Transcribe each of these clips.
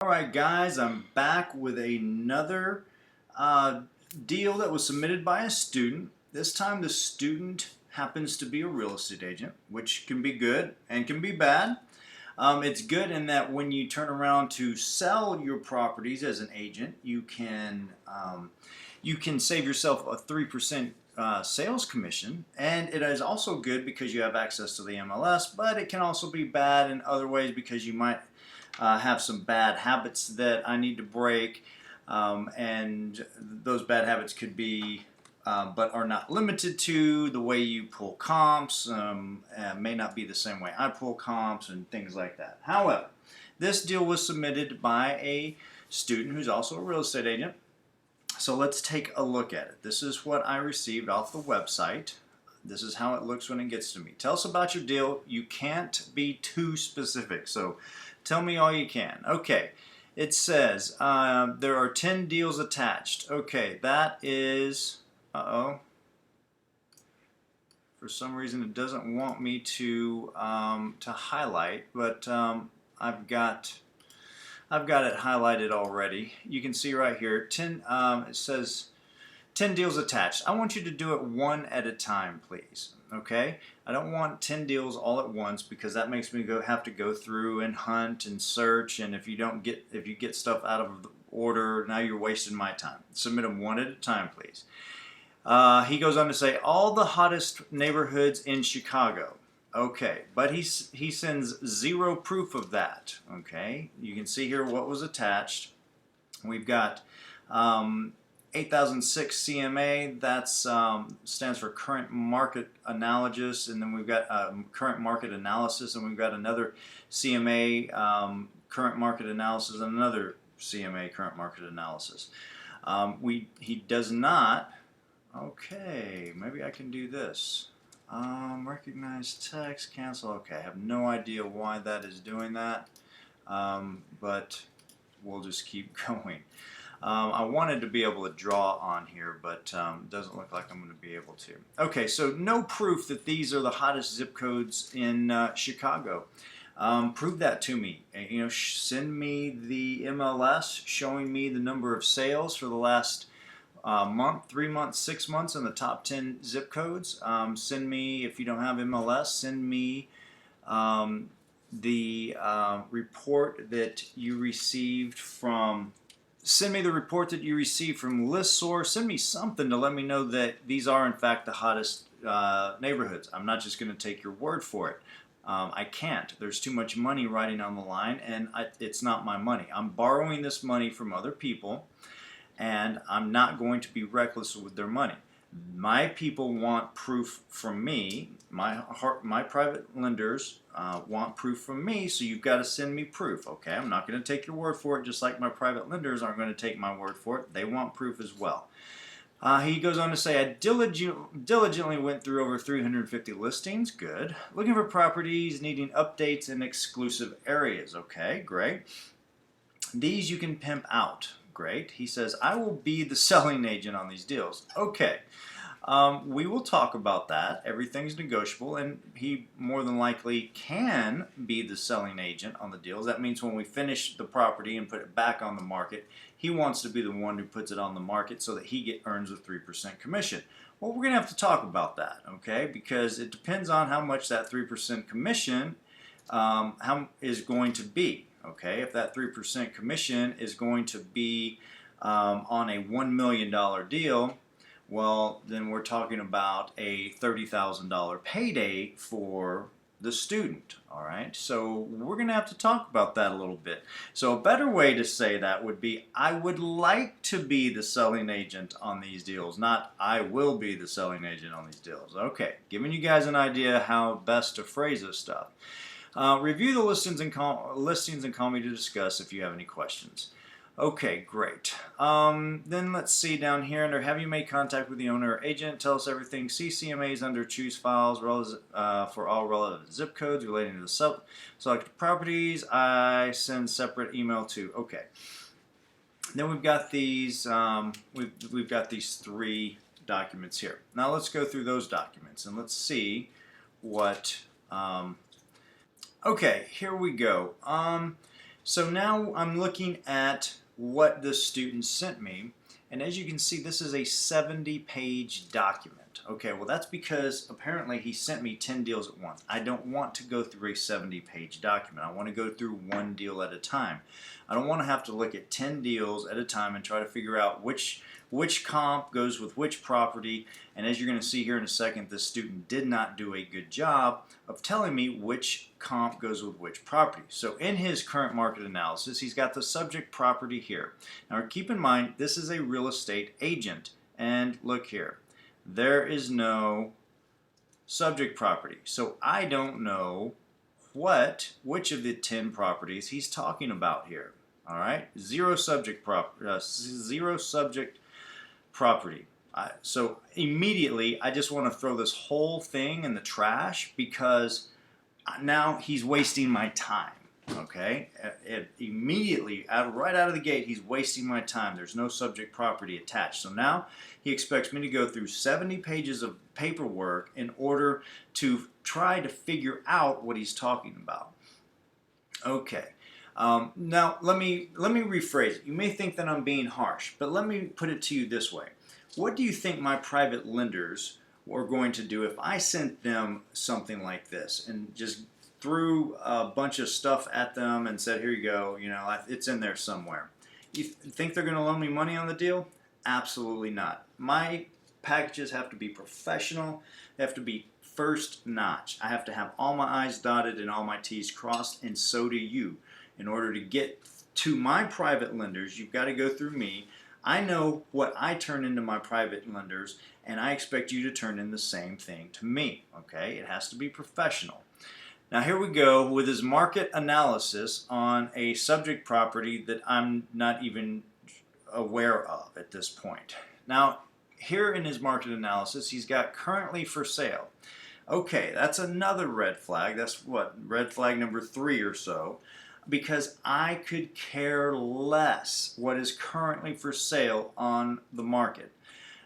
Alright guys, I'm back with another deal that was submitted by a student. This time the student happens to be a real estate agent, which can be good and can be bad. It's good in that when you turn around to sell your properties as an agent, you can save yourself a 3% sales commission, and it is also good because you have access to the MLS, but it can also be bad in other ways because you might have some bad habits that I need to break, and those bad habits could be, but are not limited to, the way you pull comps. May not be the same way I pull comps and things like that. However, this deal was submitted by a student who's also a real estate agent. So let's take a look at it. This is what I received off the website. This is how it looks when it gets to me. Tell us about your deal. You can't be too specific, so tell me all you can. Okay, it says there are 10 deals attached. Okay, that is, for some reason it doesn't want me to highlight, but I've got it highlighted already. You can see right here, 10. It says 10 deals attached. I want you to do it one at a time, please. Okay? I don't want 10 deals all at once because that makes me have to go through and hunt and search, and if you get stuff out of order, now you're wasting my time. Submit them one at a time, please. He goes on to say all the hottest neighborhoods in Chicago. Okay, but he sends zero proof of that. Okay, you can see here what was attached. We've got 8006 CMA, that's stands for current market analysis, and then we've got current market analysis, and we've got another CMA current market analysis, and another CMA current market analysis. He does not. Okay, maybe I can do this. Recognize text, cancel. Okay, I have no idea why that is doing that, but we'll just keep going. I wanted to be able to draw on here, but it doesn't look like I'm going to be able to. Okay, so no proof that these are the hottest zip codes in Chicago. Prove that to me. Send me the MLS showing me the number of sales for the last month, 3 months, 6 months in the top 10 zip codes. Send me, if you don't have MLS, send me the report that you received from. Send me the report that you received from ListSource. Send me something to let me know that these are in fact the hottest neighborhoods. I'm not just going to take your word for it. I can't. There's too much money riding on the line, and it's not my money. I'm borrowing this money from other people, and I'm not going to be reckless with their money. My people want proof from me. My private lenders want proof from me, so you've got to send me proof. Okay, I'm not going to take your word for it, just like my private lenders aren't going to take my word for it. They want proof as well. He goes on to say, I diligently went through over 350 listings. Good. Looking for properties needing updates in exclusive areas. Okay, great. These you can pimp out. Great. He says, I will be the selling agent on these deals. Okay. We will talk about that. Everything's negotiable, and he more than likely can be the selling agent on the deals. That means when we finish the property and put it back on the market, he wants to be the one who puts it on the market so that he earns a 3% commission. Well, we're going to have to talk about that, okay? Because it depends on how much that 3% commission is going to be. Okay, if that 3% commission is going to be on a $1 million deal, well, then we're talking about a $30,000 payday for the student. All right, so we're going to have to talk about that a little bit. So a better way to say that would be, I would like to be the selling agent on these deals, not I will be the selling agent on these deals. Okay, giving you guys an idea how best to phrase this stuff. Review the listings and call me to discuss if you have any questions. Okay, great. Then let's see down here under have you made contact with the owner or agent? Tell us everything. See CMAs under choose files for all relevant zip codes relating to the selected properties. I send separate email to. Okay. Then we've got these. We've got these 3 documents here. Now let's go through those documents and let's see what. Okay, here we go. So now I'm looking at what the student sent me, and as you can see, this is a 70-page document. Okay, well that's because apparently he sent me 10 deals at once. I don't want to go through a 70-page document. I want to go through one deal at a time. I don't want to have to look at 10 deals at a time and try to figure out which comp goes with which property. And as you're going to see here in a second, this student did not do a good job of telling me which comp goes with which property. So in his current market analysis, he's got the subject property here. Now keep in mind, this is a real estate agent. And look here, there is no subject property. So I don't know which of the 10 properties he's talking about here. All right, zero subject property. So immediately I just want to throw this whole thing in the trash because now he's wasting my time. Okay, immediately right out of the gate he's wasting my time. There's no subject property attached. So now he expects me to go through 70 pages of paperwork in order to try to figure out what he's talking about. Okay. Now let me rephrase it. You may think that I'm being harsh, but let me put it to you this way. What do you think my private lenders were going to do if I sent them something like this and just threw a bunch of stuff at them and said, here you go, you know, it's in there somewhere? You think they're going to loan me money on the deal? Absolutely not. My packages have to be professional. They have to be first notch. I have to have all my I's dotted and all my T's crossed, and so do you. In order to get to my private lenders, you've got to go through me. I know what I turn into my private lenders, and I expect you to turn in the same thing to me. Okay? It has to be professional. Now here we go with his market analysis on a subject property that I'm not even aware of at this point. Now here in his market analysis, he's got currently for sale. Okay, that's another red flag. That's what, red flag number 3 or so. Because I could care less what is currently for sale on the market.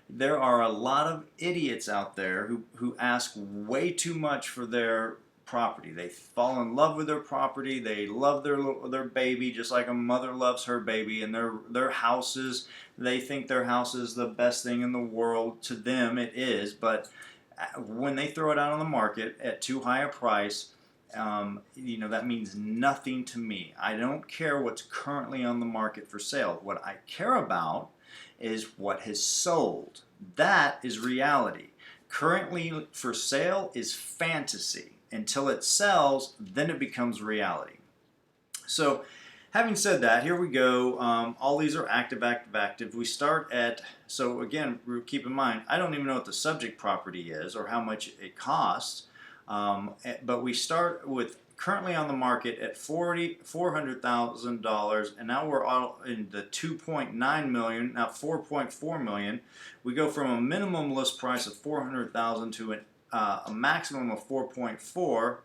There are a lot of idiots out there who ask way too much for their property. They fall in love with their property. They love their baby just like a mother loves her baby. And their houses, they think their house is the best thing in the world. To them it is, but when they throw it out on the market at too high a price, you know, that means nothing to me. I don't care what's currently on the market for sale. What I care about is what has sold. That is reality. Currently for sale is fantasy. Until it sells, then it becomes reality. So having said that, here we go. All these are active, active, active. We start at, so again, keep in mind, I don't even know what the subject property is or how much it costs. But we start with currently on the market at $400,000, and now we're all in the 2.9 million, now 4.4 million. We go from a minimum list price of 400,000 to a maximum of 4.4,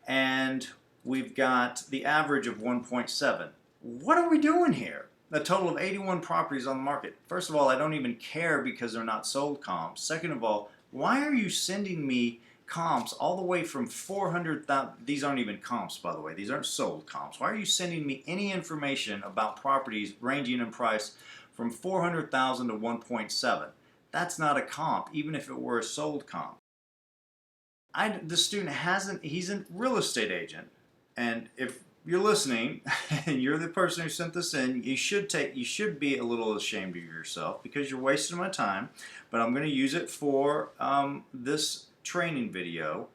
and we've got the average of 1.7. What are we doing here? A total of 81 properties on the market. First of all, I don't even care because they're not sold comps. Second of all, why are you sending me comps all the way from 400,000? These aren't even comps, by the way. These aren't sold comps. Why are you sending me any information about properties ranging in price from 400,000 to 1.7? That's not a comp, even if it were a sold comp. The student he's a real estate agent, and if you're listening and you're the person who sent this in, you should be a little ashamed of yourself because you're wasting my time. But I'm going to use it for this training video,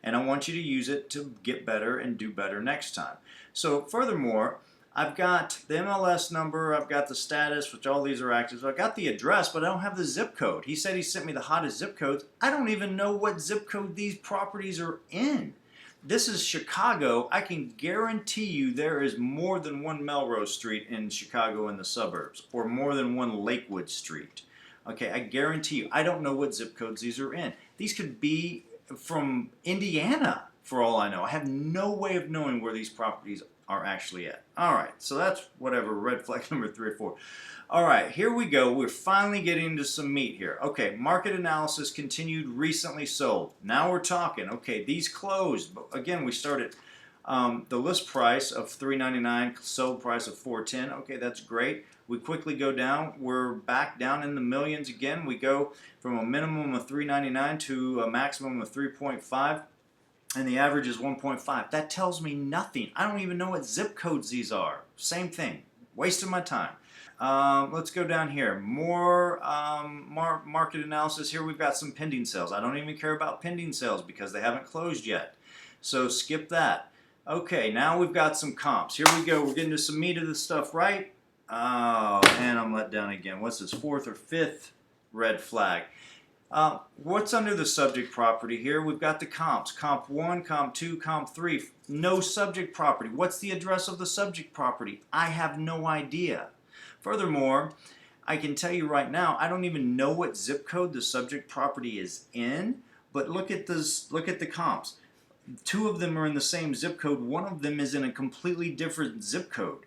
and I want you to use it to get better and do better next time. So furthermore, I've got the MLS number, I've got the status, which all these are active. So I got the address, but I don't have the zip code. He said he sent me the hottest zip codes. I don't even know what zip code these properties are in. This is Chicago. I can guarantee you there is more than one Melrose Street in Chicago in the suburbs, or more than one Lakewood Street. Okay, I guarantee you. I don't know what zip codes these are in. These could be from Indiana, for all I know. I have no way of knowing where these properties are actually at. All right, so that's whatever, red flag number 3 or 4. All right, here we go. We're finally getting into some meat here. Okay, market analysis continued, recently sold. Now we're talking. Okay, these closed. But again, we started The list price of $3.99, sold price of $4.10. Okay, that's great. We quickly go down. We're back down in the millions again. We go from a minimum of $3.99 to a maximum of 3.5, and the average is 1.5. That tells me nothing. I don't even know what zip codes these are. Same thing. Wasting my time. Let's go down here. More market analysis. Here we've got some pending sales. I don't even care about pending sales because they haven't closed yet. So skip that. Okay, now we've got some comps. Here we go. We're getting to some meat of this stuff, right? Oh, and I'm let down again. What's this, fourth or fifth red flag? What's under the subject property here? We've got the comps. Comp 1, Comp 2, Comp 3. No subject property. What's the address of the subject property? I have no idea. Furthermore, I can tell you right now, I don't even know what zip code the subject property is in, but look at this, look at the comps. Two of them are in the same zip code. One of them is in a completely different zip code.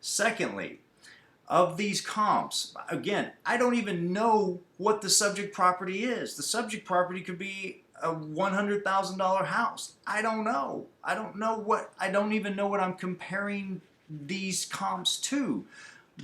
Secondly, of these comps, again, I don't even know what the subject property is. The subject property could be a $100,000 house. I don't know. I don't even know what I'm comparing these comps to.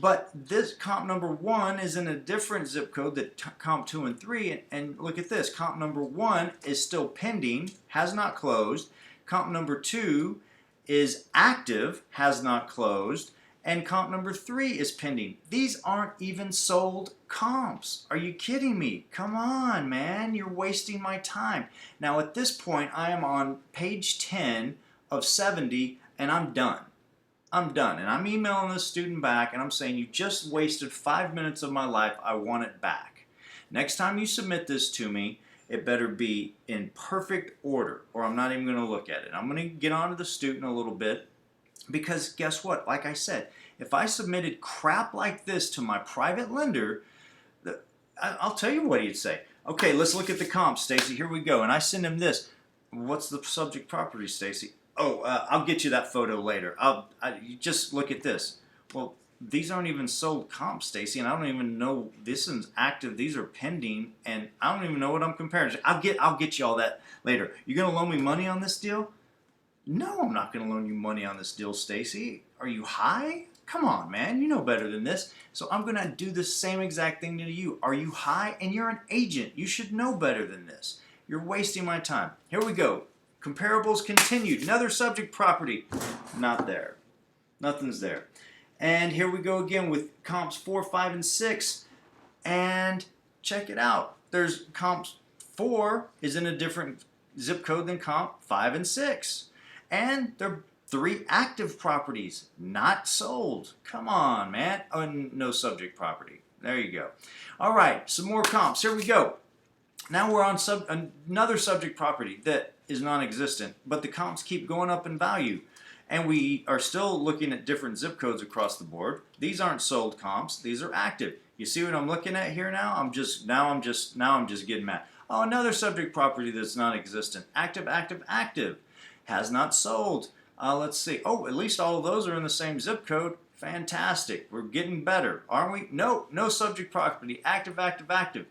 But this comp number 1 is in a different zip code than comp 2 and 3. And look at this. Comp number 1 is still pending, has not closed. Comp number 2 is active, has not closed. And comp number 3 is pending. These aren't even sold comps. Are you kidding me? Come on, man. You're wasting my time. Now, at this point, I am on page 10 of 70, and I'm done. I'm done. And I'm emailing this student back, and I'm saying, you just wasted 5 minutes of my life. I want it back. Next time you submit this to me, it better be in perfect order, or I'm not even going to look at it. I'm going to get on to the student a little bit, because guess what? Like I said, if I submitted crap like this to my private lender, I'll tell you what he'd say. Okay, let's look at the comps, Stacy. Here we go. And I send him this. What's the subject property, Stacy? Oh, I'll get you that photo later. You just look at this. Well, these aren't even sold comps, Stacy, and I don't even know. This is active. These are pending, and I don't even know what I'm comparing. I'll get you all that later. You gonna loan me money on this deal? No, I'm not gonna loan you money on this deal, Stacy. Are you high? Come on, man. You know better than this. So I'm gonna do the same exact thing to you. Are you high? And you're an agent. You should know better than this. You're wasting my time. Here we go. Comparables continued. Another subject property. Not there. Nothing's there. And here we go again with comps 4, 5, and 6. And check it out. There's comps 4 is in a different zip code than comp 5 and 6. And they're 3 active properties, not sold. Come on, man. Oh, no subject property. There you go. All right, some more comps. Here we go. Now we're on another subject property that is non-existent, but the comps keep going up in value. And we are still looking at different zip codes across the board. These aren't sold comps, these are active. You see what I'm looking at here now? I'm just getting mad. Oh, another subject property that's non-existent. Active, active, active. Has not sold. Let's see. Oh, at least all of those are in the same zip code. Fantastic. We're getting better, aren't we? No subject property. Active, active, active.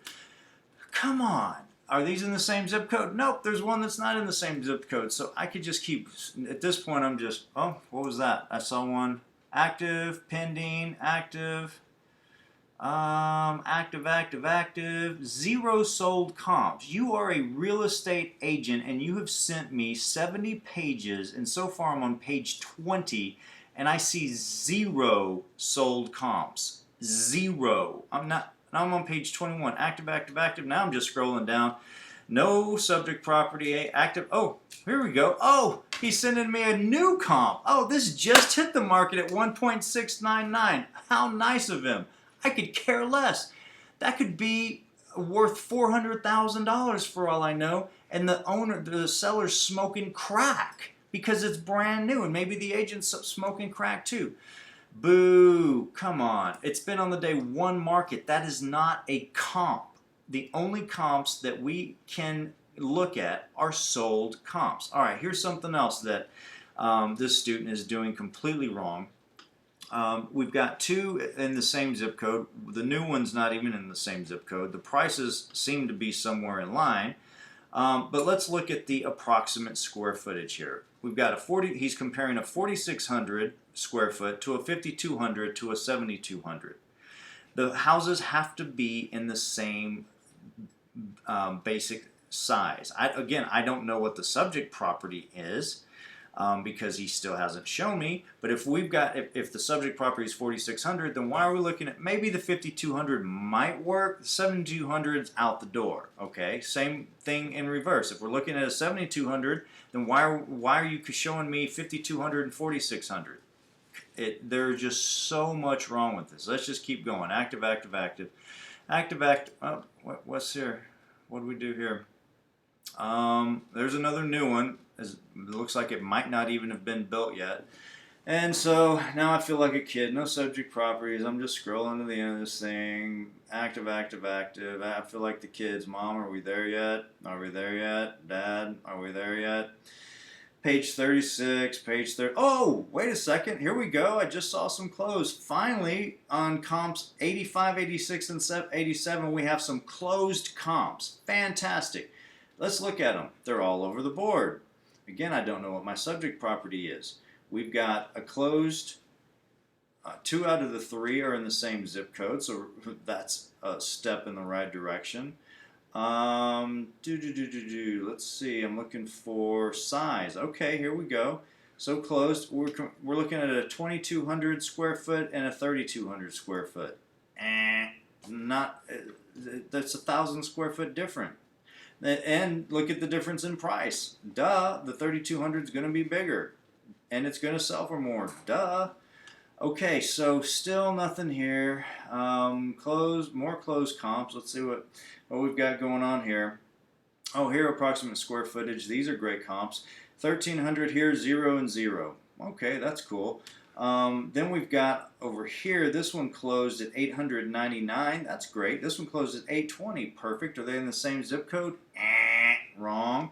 Come on. Are these in the same zip code? Nope, there's one that's not in the same zip code. So I could just keep, at this point I'm just, oh, what was that? I saw one. Active, pending, active, active, active, active. 0 sold comps. You are a real estate agent and you have sent me 70 pages, and so far I'm on page 20 and I see 0 sold comps. 0. Now I'm on page 21. Active, active, active. Now I'm just scrolling down. No subject property. Active. Oh, here we go. Oh, he's sending me a new comp. Oh, this just hit the market at 1.699. How nice of him. I could care less. That could be worth $400,000 for all I know. And the seller's smoking crack because it's brand new. And maybe the agent's smoking crack too. Boo, come on. It's been on the day 1 market. That is not a comp. The only comps that we can look at are sold comps. All right, here's something else that this student is doing completely wrong. We've got 2 in the same zip code. The new one's not even in the same zip code. The prices seem to be somewhere in line. But let's look at the approximate square footage here. We've got a 40. He's comparing a 4,600 square foot to a 5,200 to a 7,200. The houses have to be in the same basic size. Again, I don't know what the subject property is because he still hasn't shown me. But if we've got, if the subject property is 4,600, then why are we looking at maybe the 5,200 might work? The 7,200's out the door. Okay, same thing in reverse. If we're looking at a 7,200, then why are you showing me 5,200 and 4,600? There's just so much wrong with this. Let's just keep going. Active, active, active. Active, active. Oh, what's here? What do we do here? There's another new one. It looks like it might not even have been built yet. And so now I feel like a kid. No subject properties. I'm just scrolling to the end of this thing. Active, active, active. I feel like the kids. Mom, are we there yet? Are we there yet? Dad, are we there yet? Page 36, page 30. Oh, wait a second. Here we go. I just saw some closed. Finally, on comps 85, 86, and 87, we have some closed comps. Fantastic. Let's look at them. They're all over the board. Again, I don't know what my subject property is. We've got a closed, 2 out of the 3 are in the same zip code, so that's a step in the right direction. Let's see, I'm looking for size. Okay, here we go. So closed, we're looking at a 2,200 square foot and a 3,200 square foot. That's 1,000 square foot different. And look at the difference in price. Duh, the 3,200 is going to be bigger. And it's going to sell for more. Duh. Okay, so still nothing here. More closed comps. Let's see what we've got going on here. Oh, here, approximate square footage. These are great comps. 1,300 here, 0 and 0. Okay, that's cool. Then we've got over here, this one closed at 899. That's great. This one closed at 820. Perfect. Are they in the same zip code? Wrong.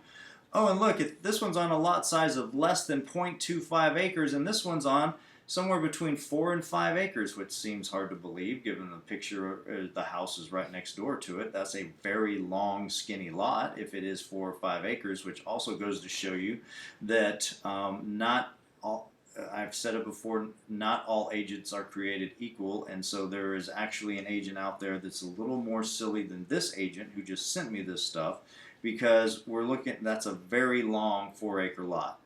Oh, and look, this one's on a lot size of less than 0.25 acres, and this one's on somewhere between 4 and 5 acres, which seems hard to believe given the picture, the house is right next door to it. That's a very long, skinny lot if it is 4 or 5 acres, which also goes to show you that not all, I've said it before, not all agents are created equal, and so there is actually an agent out there that's a little more silly than this agent who just sent me this stuff, because we're looking, that's a very long 4-acre lot.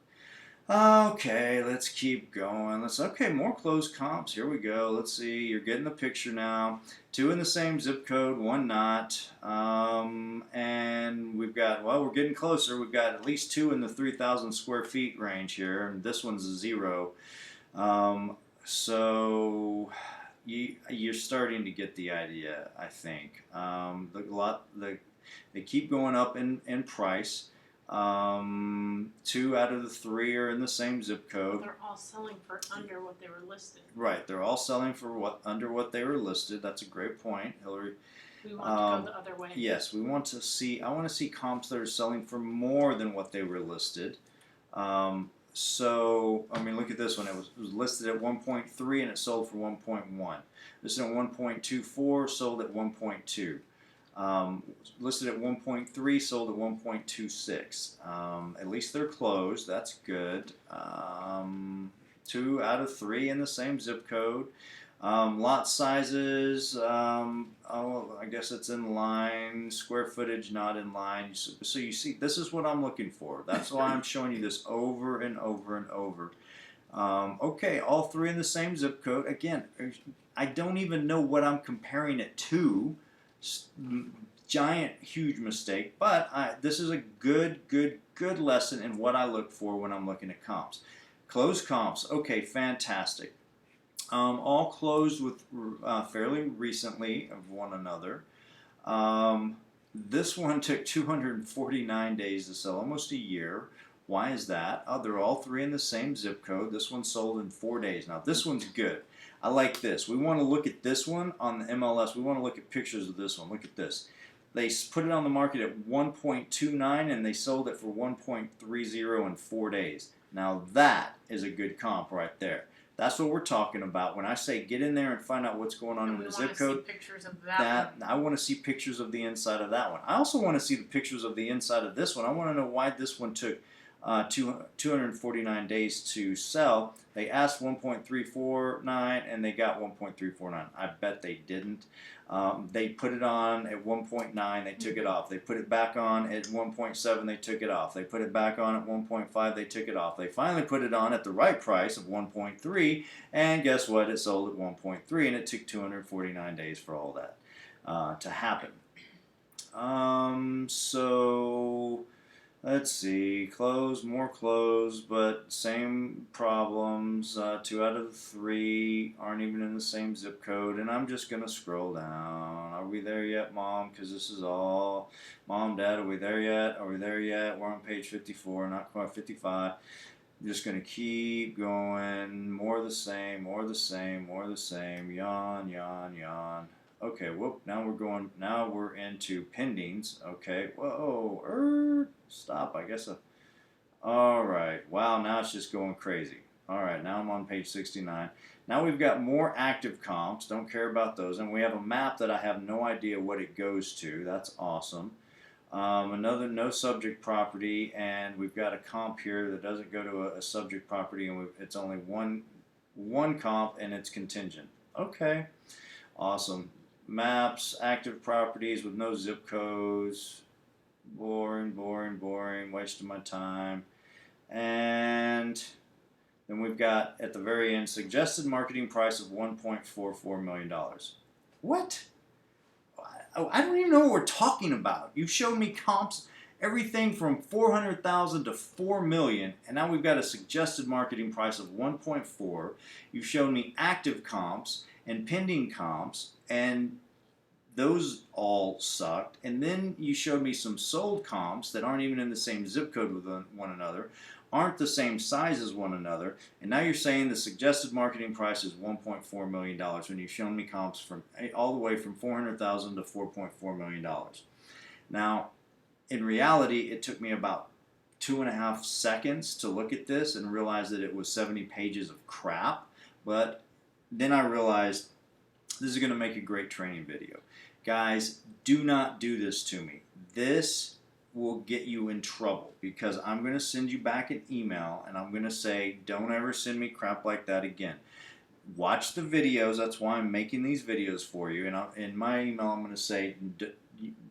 Okay, let's keep going. Okay, more closed comps. Here we go. Let's see. You're getting the picture now. 2 in the same zip code, 1 not. And we've got, well, we're getting closer. We've got at least 2 in the 3,000 square feet range here. And this one's a 0. So you're starting to get the idea, I think. They keep going up in price. 2 out of the 3 are in the same zip code. They're all selling for under what they were listed. Right, they're all selling for under what they were listed. That's a great point, Hillary. We want to go the other way. Yes, I want to see comps that are selling for more than what they were listed. So, I mean, look at this one. It was listed at 1.3 and it sold for 1.1. This one at 1.24, sold at 1.2. Listed at 1.3, sold at 1.26. At least they're closed. That's good. 2 out of 3 in the same zip code. Lot sizes, I guess it's in line. Square footage not in line. So you see, this is what I'm looking for. That's why I'm showing you this over and over and over. Okay, all 3 in the same zip code. Again, I don't even know what I'm comparing it to. Giant, huge mistake, but this is a good lesson in what I look for when I'm looking at comps. Closed comps, okay, fantastic. All closed with fairly recently of one another. This one took 249 days to sell, almost a year. Why is that? Oh, they're all 3 in the same zip code. This one sold in 4 days. Now this one's good. I like this. We want to look at this one on the MLS. We want to look at pictures of this one. Look at this. They put it on the market at 1.29 and they sold it for 1.30 in 4 days. Now that is a good comp right there. That's what we're talking about. When I say get in there and find out what's going on in the zip code, pictures of that one. I want to see pictures of the inside of that one. I also want to see the pictures of the inside of this one. I want to know why this one took 249 days to sell. They asked 1.349 and they got 1.349. I bet they didn't. They put it on at 1.9, they took it off. They put it back on at 1.7, they took it off. They put it back on at 1.5, they took it off. They finally put it on at the right price of 1.3, and guess what? It sold at 1.3, and it took 249 days for all that to happen. So let's see, more close, but same problems. 2 out of 3 aren't even in the same zip code, and I'm just gonna scroll down. Are we there yet, Mom? Because this is all, Mom, Dad, are we there yet? Are we there yet? We're on page 54, not quite 55. I'm just gonna keep going. More the same, more the same, more the same. Yawn, yawn, yawn. Okay, whoop, now we're into pendings. Okay, whoa, stop, I guess. Alright, wow, now it's just going crazy. Alright, now I'm on page 69. Now we've got more active comps, don't care about those, and we have a map that I have no idea what it goes to. That's awesome. Another no subject property, and we've got a comp here that doesn't go to a subject property, and it's only one comp, and it's contingent. Okay, awesome. Maps, active properties with no zip codes. Boring, boring, boring, wasting my time. And then we've got, at the very end, suggested marketing price of $1.44 million. What? I don't even know what we're talking about. You showed me comps, everything from 400,000 to 4 million, and now we've got a suggested marketing price of 1.4. You showed me active comps and pending comps, and those all sucked. And then you showed me some sold comps that aren't even in the same zip code with one another, aren't the same size as one another, and now you're saying the suggested marketing price is $1.4 million when you've shown me comps from all the way from 400,000 to $4.4 million. Now, in reality, it took me about 2.5 seconds to look at this and realize that it was 70 pages of crap, but then I realized this is going to make a great training video. Guys, do not do this to me. This will get you in trouble because I'm going to send you back an email and I'm going to say, don't ever send me crap like that again. Watch the videos. That's why I'm making these videos for you. And in my email, I'm going to say,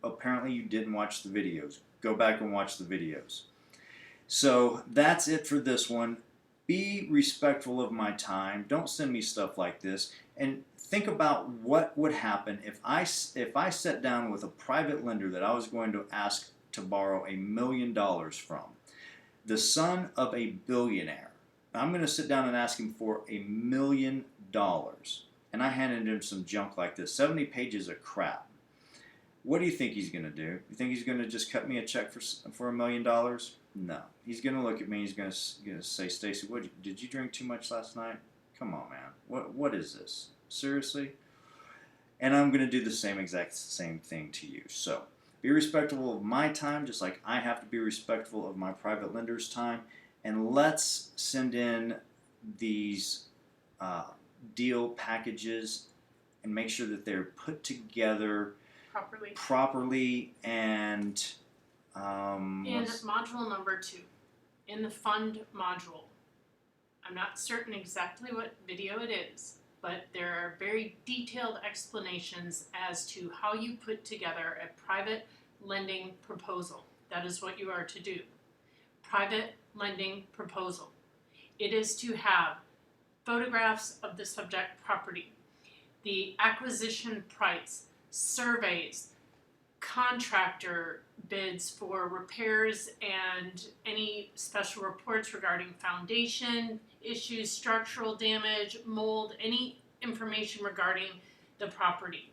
apparently you didn't watch the videos. Go back and watch the videos. So that's it for this one. Be respectful of my time. Don't send me stuff like this. And think about what would happen if I sat down with a private lender that I was going to ask to borrow $1 million from, the son of a billionaire. I'm going to sit down and ask him for $1 million, and I handed him some junk like this, 70 pages of crap. What do you think he's going to do? You think he's going to just cut me a check for $1 million? No. He's going to look at me. He's going to say, Stacy, did you drink too much last night? Come on, man. What is this? Seriously? And I'm going to do the exact same thing to you. So be respectful of my time, just like I have to be respectful of my private lender's time. And let's send in these deal packages and make sure that they're put together properly and module number 2, in the fund module. I'm not certain exactly what video it is, but there are very detailed explanations as to how you put together a private lending proposal. That is what you are to do. Private lending proposal. It is to have photographs of the subject property, the acquisition price, surveys, contractor bids for repairs and any special reports regarding foundation issues, structural damage, mold, any information regarding the property.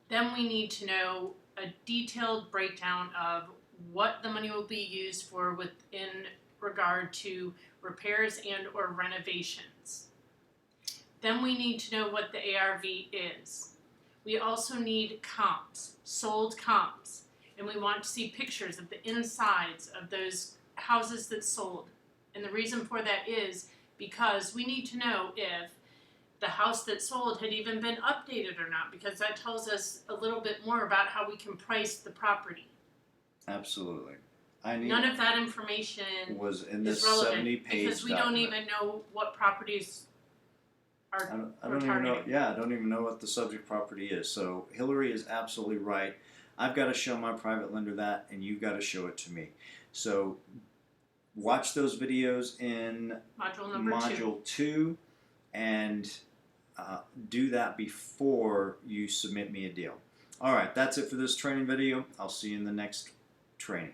Then we need to know a detailed breakdown of what the money will be used for within regard to repairs and or renovations. Then we need to know what the ARV is. We also need comps, sold comps, and we want to see pictures of the insides of those houses that sold. And the reason for that is because we need to know if the house that sold had even been updated or not, because that tells us a little bit more about how we can price the property. Absolutely. none of that information was in is this relevant 70-page because we don't even know what properties are. I don't even know. Yeah, I don't even know what the subject property is. So Hillary is absolutely right. I've got to show my private lender that, and you've got to show it to me. So watch those videos in Module number 2, and do that before you submit me a deal. All right, that's it for this training video. I'll see you in the next training.